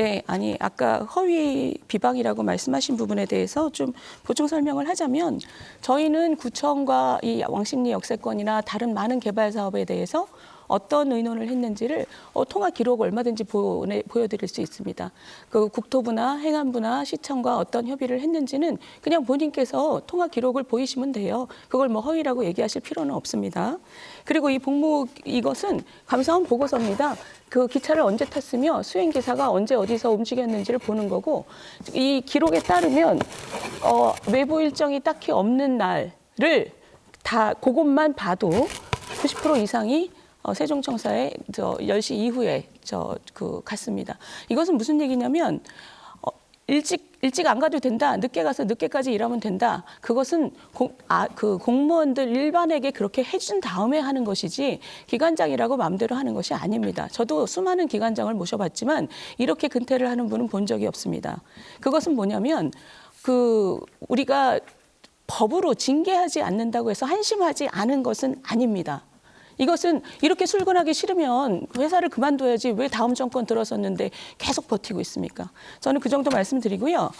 네, 아니 아까 허위 비방이라고 말씀하신 부분에 대해서 좀 보충 설명을 하자면 저희는 구청과 이 왕십리 역세권이나 다른 많은 개발 사업에 대해서 어떤 의논을 했는지를 통화 기록 얼마든지 보여드릴 수 있습니다. 그 국토부나 행안부나 시청과 어떤 협의를 했는지는 그냥 본인께서 통화 기록을 보이시면 돼요. 그걸 뭐 허위라고 얘기하실 필요는 없습니다. 그리고 이 이것은 감사원 보고서입니다. 그 기차를 언제 탔으며 수행기사가 언제 어디서 움직였는지를 보는 거고, 이 기록에 따르면 외부 일정이 딱히 없는 날을 다 그것만 봐도 90% 이상이 세종청사에 10시 이후에 갔습니다. 이것은 무슨 얘기냐면 일찍 안 가도 된다. 늦게 가서 늦게까지 일하면 된다. 그것은 그 공무원들 일반에게 그렇게 해준 다음에 하는 것이지 기관장이라고 마음대로 하는 것이 아닙니다. 저도 수많은 기관장을 모셔봤지만 이렇게 근태를 하는 분은 본 적이 없습니다. 그것은 뭐냐면 우리가 법으로 징계하지 않는다고 해서 한심하지 않은 것은 아닙니다. 이것은 이렇게 출근하기 싫으면 회사를 그만둬야지 왜 다음 정권 들어섰는데 계속 버티고 있습니까? 저는 그 정도 말씀드리고요.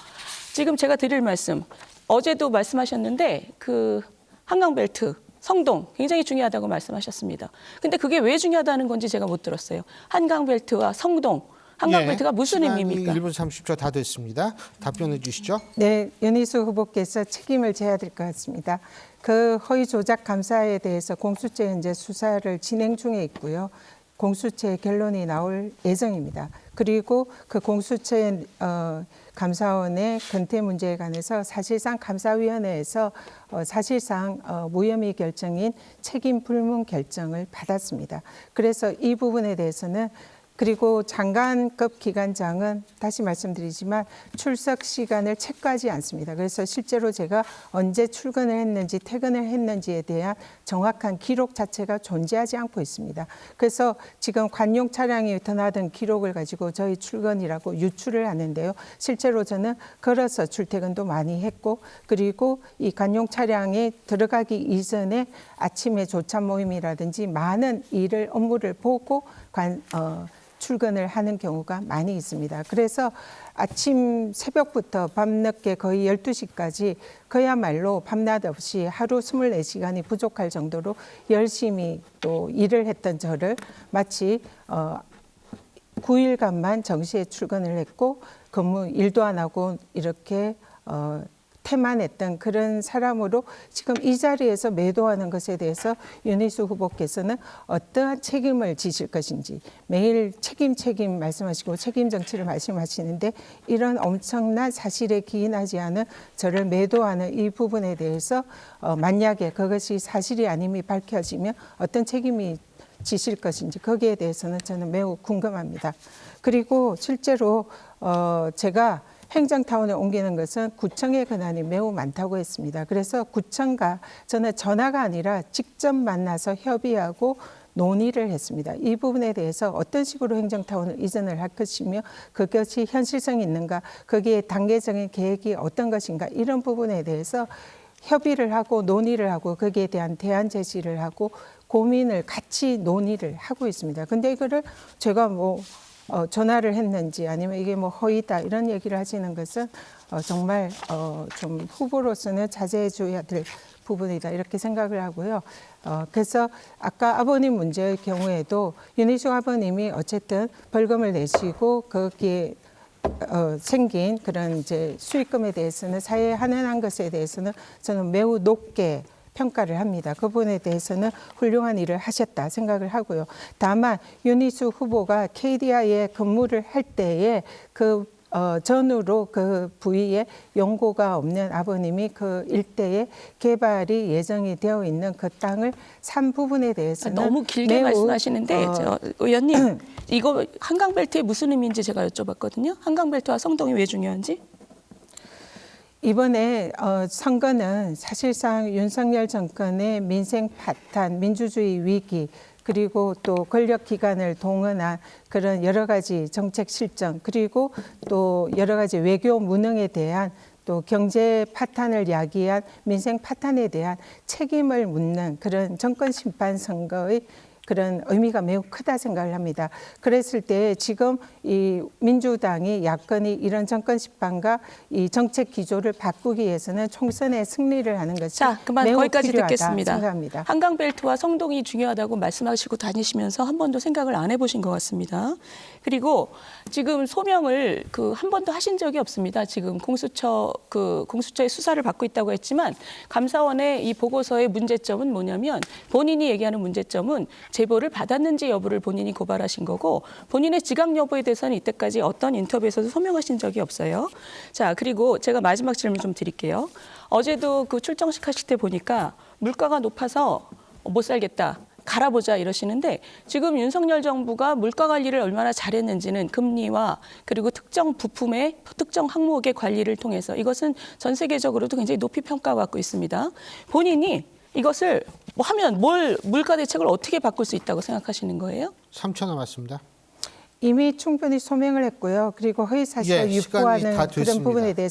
지금 제가 드릴 말씀, 어제도 말씀하셨는데 그 한강벨트, 성동 굉장히 중요하다고 말씀하셨습니다. 근데 그게 왜 중요하다는 건지 제가 못 들었어요. 한강벨트와 성동, 한강벨트가 무슨 의미입니까? 1분 30초 다 됐습니다. 답변해 주시죠. 네, 윤희수 후보께서 책임을 져야 될 것 같습니다. 그 허위 조작 감사에 대해서 공수처 현재 수사를 진행 중에 있고요. 공수처의 결론이 나올 예정입니다. 그리고 그 공수처의 감사원의 근태 문제에 관해서 사실상 감사위원회에서 사실상 무혐의 결정인 책임 불문 결정을 받았습니다. 그래서 이 부분에 대해서는 그리고 장관급 기관장은 다시 말씀드리지만 출석 시간을 체크하지 않습니다. 그래서 실제로 제가 언제 출근을 했는지 퇴근을 했는지에 대한 정확한 기록 자체가 존재하지 않고 있습니다. 그래서 지금 관용 차량이 드나든 기록을 가지고 저희 출근이라고 유출을 하는데요. 실제로 저는 걸어서 출퇴근도 많이 했고, 그리고 이 관용 차량에 들어가기 이전에 아침에 조찬 모임이라든지 많은 업무를 보고 출근을 하는 경우가 많이 있습니다. 그래서 아침 새벽부터 밤늦게 거의 12시까지 그야말로 밤낮 없이 하루 24시간이 부족할 정도로 열심히 또 일을 했던 저를 마치 9일간만 정시에 출근을 했고 근무 일도 안 하고 이렇게 태만했던 그런 사람으로 지금 이 자리에서 매도하는 것에 대해서 윤희수 후보께서는 어떠한 책임을 지실 것인지 매일 책임 말씀하시고 책임 정치를 말씀하시는데 이런 엄청난 사실에 기인하지 않은 저를 매도하는 이 부분에 대해서 만약에 그것이 사실이 아님이 밝혀지면 어떤 책임이 지실 것인지 거기에 대해서는 저는 매우 궁금합니다. 그리고 실제로 제가 행정타운을 옮기는 것은 구청의 권한이 매우 많다고 했습니다. 그래서 구청과 저는 전화가 아니라 직접 만나서 협의하고 논의를 했습니다. 이 부분에 대해서 어떤 식으로 행정타운을 이전을 할 것이며 그것이 현실성이 있는가, 거기에 단계적인 계획이 어떤 것인가, 이런 부분에 대해서 협의를 하고 논의를 하고 거기에 대한 대안 제시를 하고 고민을 같이 논의를 하고 있습니다. 근데 이거를 제가 전화를 했는지 아니면 이게 허위다 이런 얘기를 하시는 것은 정말 좀 후보로서는 자제해 줘야 될 부분이다 이렇게 생각을 하고요. 그래서 아까 아버님 문제의 경우에도 윤희숙 아버님이 어쨌든 벌금을 내시고 거기에 생긴 그런 이제 수익금에 대해서는 사회에 한해한 것에 대해서는 저는 매우 높게 평가를 합니다. 그 부분에 대해서는 훌륭한 일을 하셨다 생각을 하고요. 다만 윤희수 후보가 KDI에 근무를 할 때에 전후로 그 부위에 연고가 없는 아버님이 그 일대에 개발이 예정이 되어 있는 그 땅을 산 부분에 대해서는 너무 길게 말씀하시는데 의원님 이거 한강벨트에 무슨 의미인지 제가 여쭤봤거든요. 한강벨트와 성동이 왜 중요한지? 이번에 선거는 사실상 윤석열 정권의 민생 파탄, 민주주의 위기, 그리고 또 권력기관을 동원한 그런 여러 가지 정책 실정, 그리고 또 여러 가지 외교 무능에 대한 또 경제 파탄을 야기한 민생 파탄에 대한 책임을 묻는 그런 정권 심판 선거의 그런 의미가 매우 크다 생각을 합니다. 그랬을 때 지금 이 민주당이 야권이 이런 정권 집권과 이 정책 기조를 바꾸기 위해서는 총선에 승리를 하는 것이 자, 그만 매우 거기까지 필요하다 듣겠습니다. 생각합니다. 한강벨트와 성동이 중요하다고 말씀하시고 다니시면서 한 번도 생각을 안 해보신 것 같습니다. 그리고 지금 소명을 한 번도 하신 적이 없습니다. 지금 공수처의 수사를 받고 있다고 했지만 감사원의 이 보고서의 문제점은 뭐냐면 본인이 얘기하는 문제점은 제보를 받았는지 여부를 본인이 고발하신 거고 본인의 지각 여부에 대해서는 이때까지 어떤 인터뷰에서도 소명하신 적이 없어요. 자, 그리고 제가 마지막 질문 좀 드릴게요. 어제도 출정식 하실 때 보니까 물가가 높아서 못 살겠다. 갈아보자 이러시는데 지금 윤석열 정부가 물가 관리를 얼마나 잘했는지는 금리와 그리고 특정 부품의 특정 항목의 관리를 통해서 이것은 전 세계적으로도 굉장히 높이 평가받고 있습니다. 본인이 이것을 하면 물가 대책을 어떻게 바꿀 수 있다고 생각하시는 거예요? 3초 남았습니다. 이미 충분히 소명을 했고요. 그리고 허위 사실을 예, 시간이 유포하는 다 그런 됐습니다. 부분에 대해서